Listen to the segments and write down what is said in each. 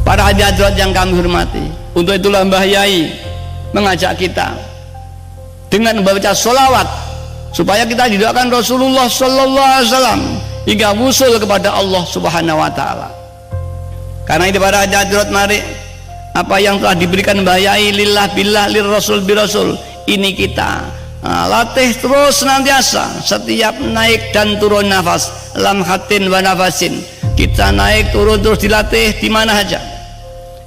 Para hadirat yang kami hormati, untuk itulah Mbah Yai mengajak kita dengan membaca sholawat supaya kita didoakan Rasulullah Sallallahu Alaihi Wasallam hingga wusul kepada Allah Subhanahu Wa Taala. Karena itu para hadirat, mari apa yang telah diberikan Mbah Yai lillah billah lir rasul birasul ini kita latih terus senantiasa, setiap naik dan turun nafas, lam hatin wa nafasin, kita naik turun terus dilatih di mana saja.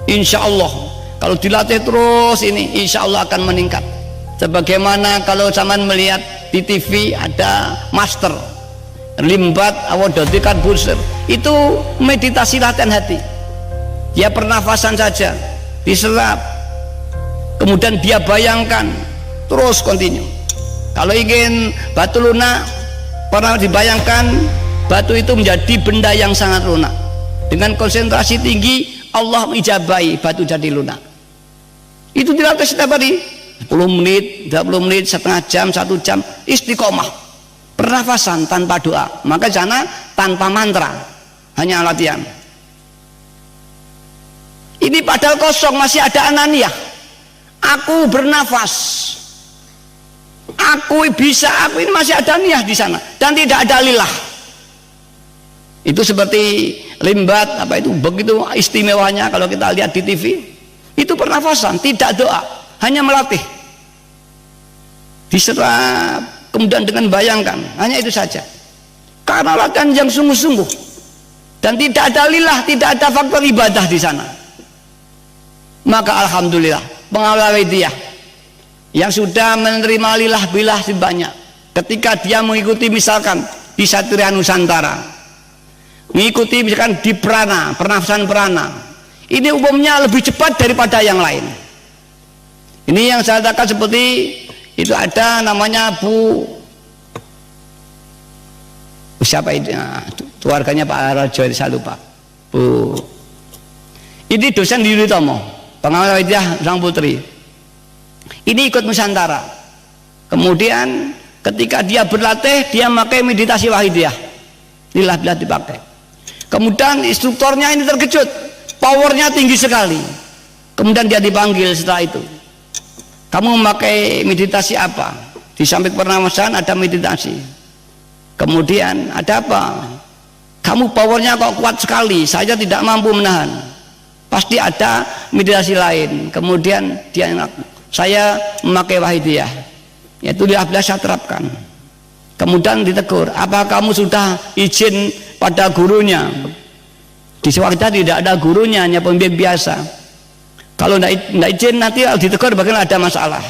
Insya Allah kalau dilatih terus ini insya Allah akan meningkat. Sebagaimana kalau zaman melihat di TV ada master limbat awadatikan busir, itu meditasi latihan hati. Dia pernafasan saja diserap, kemudian dia bayangkan terus kontinu. Kalau ingin batu lunak, pernah dibayangkan batu itu menjadi benda yang sangat lunak. Dengan konsentrasi tinggi Allah mengijabahi batu jadi lunak. Itu dilatih setiap hari 10 menit, 20 menit, setengah jam, 1 jam, istiqomah, pernafasan tanpa doa. Maka sana tanpa mantra, hanya latihan. Ini padahal kosong, masih ada ananiyah. Aku bernafas, aku bisa, aku ini masih ada niat di sana dan tidak ada lillah. Itu seperti limbat apa itu, begitu istimewanya kalau kita lihat di TV. Itu pernafasan, tidak doa, hanya melatih. Diserap, kemudian dengan bayangkan, hanya itu saja. Karena latihan yang sungguh-sungguh dan tidak ada lillah, tidak ada faktor ibadah di sana. Maka alhamdulillah pengawal Widiyah yang sudah menerima lillah billah banyak, ketika dia mengikuti misalkan di Satria Nusantara, mengikuti misalkan di prana, pernafasan prana, ini umumnya lebih cepat daripada yang lain. Ini yang saya katakan seperti itu, ada namanya Bu siapa itu, keluarganya Pak Rajo, saya lupa. Bu ini dosen di Utomo, pengawal Widiyah sang putri. Ini ikut Nusantara. Kemudian ketika dia berlatih, dia memakai meditasi wahidiyah, lillah billah dipakai. Kemudian instruktornya ini terkejut, powernya tinggi sekali. Kemudian dia dipanggil setelah itu, kamu memakai meditasi apa? Di samping pernafasan ada meditasi. Kemudian ada apa? Kamu powernya kok kuat sekali, saya tidak mampu menahan. Pasti ada meditasi lain. Kemudian dia enak, saya memakai wahidiyah, yaitu lillah billah saya terapkan. Kemudian ditegur, apa kamu sudah izin pada gurunya? Di Swakarta tidak ada gurunya, hanya pembimbing biasa. Kalau tidak izin nanti ditegur bagaimana, ada masalah.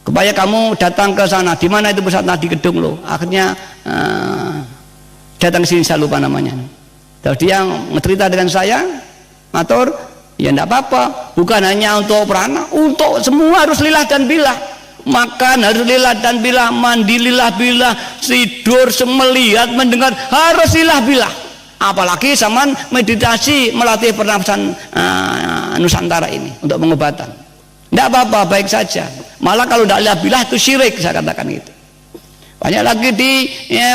Supaya kamu datang ke sana, di mana itu pusat di gedung lo. Akhirnya datang ke sini, saya lupa namanya. Terus dia cerita dengan saya, matur, ya tidak apa-apa, bukan hanya untuk prana, untuk semua harus lillah dan billah. Makan harus lillah dan billah, mandi lillah billah, tidur, melihat, mendengar harus lillah billah. Apalagi zaman meditasi melatih pernafasan Nusantara ini untuk pengobatan. Tidak apa-apa, baik saja. Malah kalau tidak lillah billah itu syirik, saya katakan itu. Banyak lagi di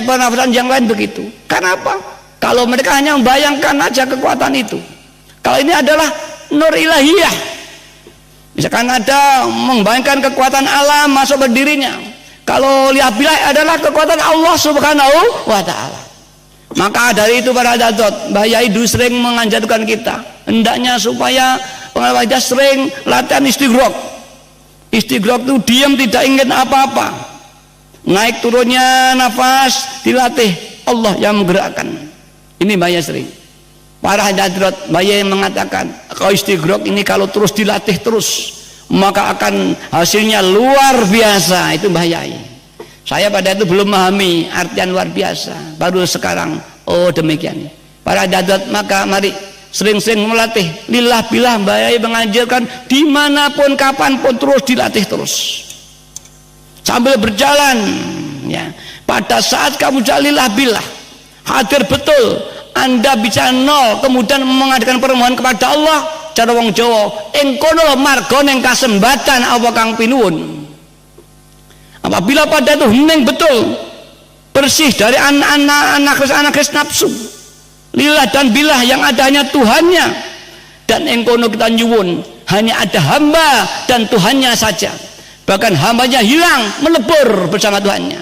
pernafasan yang lain begitu. Karena apa? Kalau mereka hanya membayangkan aja kekuatan itu. Kalau ini adalah nur ilahiyah, misalkan ada membayangkan kekuatan alam masuk berdirinya. Kalau lillah billah adalah kekuatan Allah Subhanahu wa Ta'ala. Maka dari itu para hadirat, Mbah Yai sering menganjurkan kita hendaknya supaya pengawal Widiyah sering latihan istighraq. Istighraq itu diam, tidak ingin apa-apa, naik turunnya nafas dilatih, Allah yang menggerakkan. Ini Mbah Yai sering. Para hadirat, Mbah Yai mengatakan kalau istighraq ini kalau terus dilatih terus, maka akan hasilnya luar biasa. Itu Mbah Yai. Saya pada itu belum memahami artian luar biasa, baru sekarang oh demikian. Para hadirat, maka mari sering-sering melatih lillah billah. Mbah Yai mengajarkan dimanapun kapanpun terus dilatih terus sambil berjalan ya. Pada saat kamu lillah billah hadir betul, Anda bicara nol, kemudian mengadakan permohonan kepada Allah cara wong Jawa, engkono marga ning kasembatan apa kang pinuwun. Apabila pada itu hening betul, bersih dari anak nafsu, lillah dan billah yang adanya Tuhannya, dan engkono kita nyuwun hanya ada hamba dan Tuhannya saja, bahkan hambanya hilang melebur bersama Tuhannya,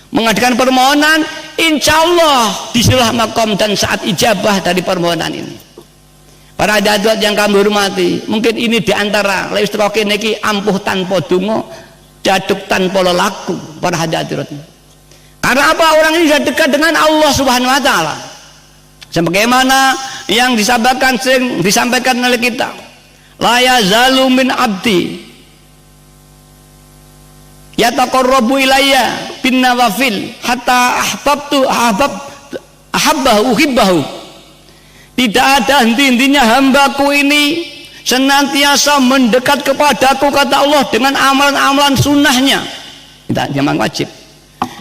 mengadakan permohonan, insya Allah disilah makom dan saat ijabah dari permohonan ini. Para hadirat yang kami hormati, mungkin ini diantara lewis troke niki ampuh tanpa dungo, jaduk tanpa lelaku. Para hadirat, karena apa? Orang ini sudah dekat dengan Allah Subhanahu wa Ta'ala, sebagaimana yang disampaikan oleh kita, la yazalu min abdi yataqarrabu ilayya bin nawafil hatta ahabbahu uhibbahu. Tidak ada henti-hentinya hambaku ini senantiasa mendekat kepadaku, kata Allah, dengan amalan-amalan sunnahnya. Tidak memang wajib.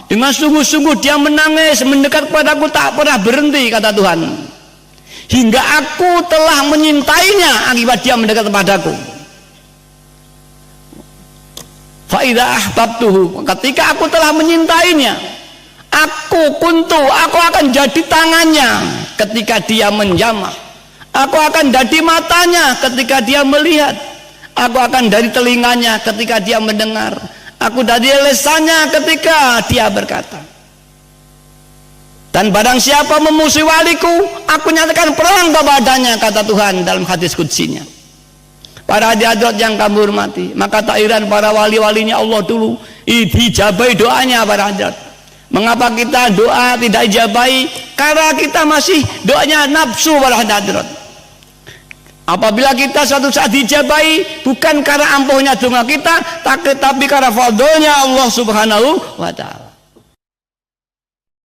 Dengan sungguh-sungguh dia menangis mendekat kepadaku, tak pernah berhenti, kata Tuhan, hingga aku telah menyintainya akibat dia mendekat kepadaku. Fa idza ahbabtuhu, ketika aku telah menyintainya, aku akan jadi tangannya ketika dia menjamah, aku akan jadi matanya ketika dia melihat, aku akan dari telinganya ketika dia mendengar, aku dari lesannya ketika dia berkata. Dan barang siapa memusuhi waliku, aku nyatakan perang kepadanya, kata Tuhan dalam hadis qudsinya. Para hadirat yang kami hormati, maka takdiran para wali-walinya Allah dulu dijabai doanya. Para hadirat, mengapa kita doa tidak dijabai? Karena kita masih doanya nafsu. Para hadirat, apabila kita suatu saat dijabai, bukan karena ampuhnya doa kita, tapi karena fadlnya Allah Subhanahu wa Ta'ala.